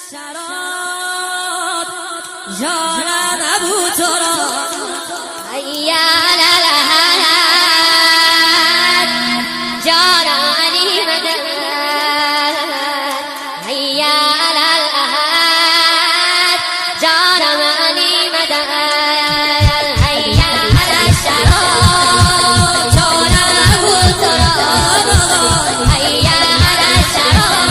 الشراب جانم ابو تراب هيا للهاد جاناني مدد هيا للهاد جاناني مدد هيا للشراب جانم ابو تراب هيا للشراب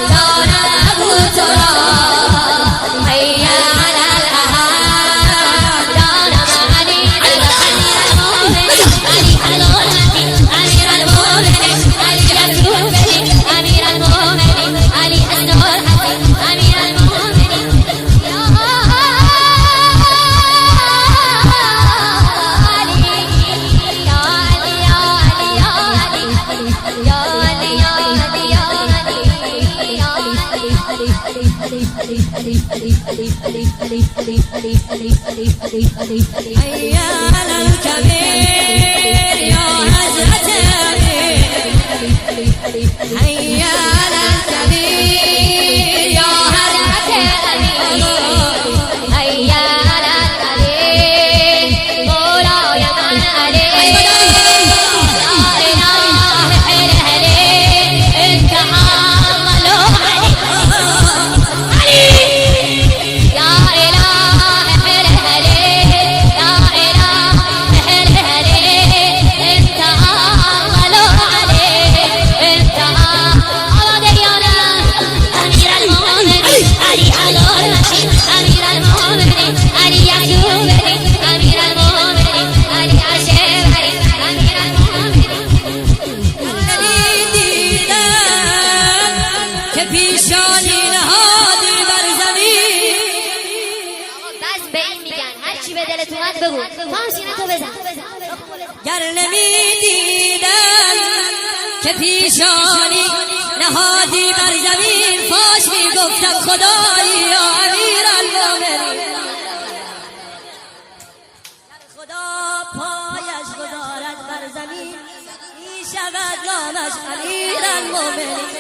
جانم ابو تراب هيا هيا على الكبير يا حزرة أمير هيا على الكبير يا حزرة أمير هيا على الكبير مولاي من علي لا إله إلا علي أنت الله علي لا إله إلا علي لا إله إلا علي أنت الله علي أنت أمير المؤمنين علي على أمير المؤمنين علي يعقوب أمير المؤمنين علي عشير أمير المؤمنين که پیشانی نهادی بر زمین بس به این میگن هر چی به دلت اومد بگو تو هم سینه تو بزن گر نمیدیدم که پیشانی نهادی بر زمین فاش میگفتم خدایی یا امیر المؤمنین خدا پایش گذارد بر زمین میشود نامش امیر المؤمنین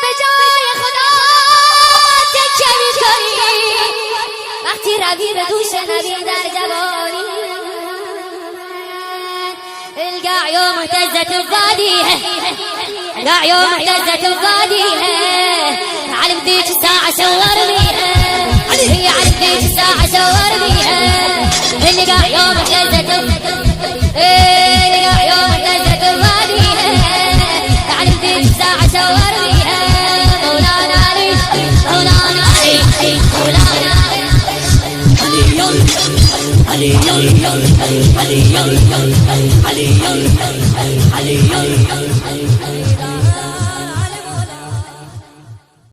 به جای خدا تکیه میکنی وقتی روی به دوش نبی در جوانی القع يوم اهتزت الضادية القع يوم اهتزت الضادية علم ذيك الساعة سور بيها هي علم ذيك الساعة سور بيها القع يوم اهتزت القع يوم اهتزت الضادية علم ذيك الساعة سور بيها مولانا علي مولانا علي مولانا علي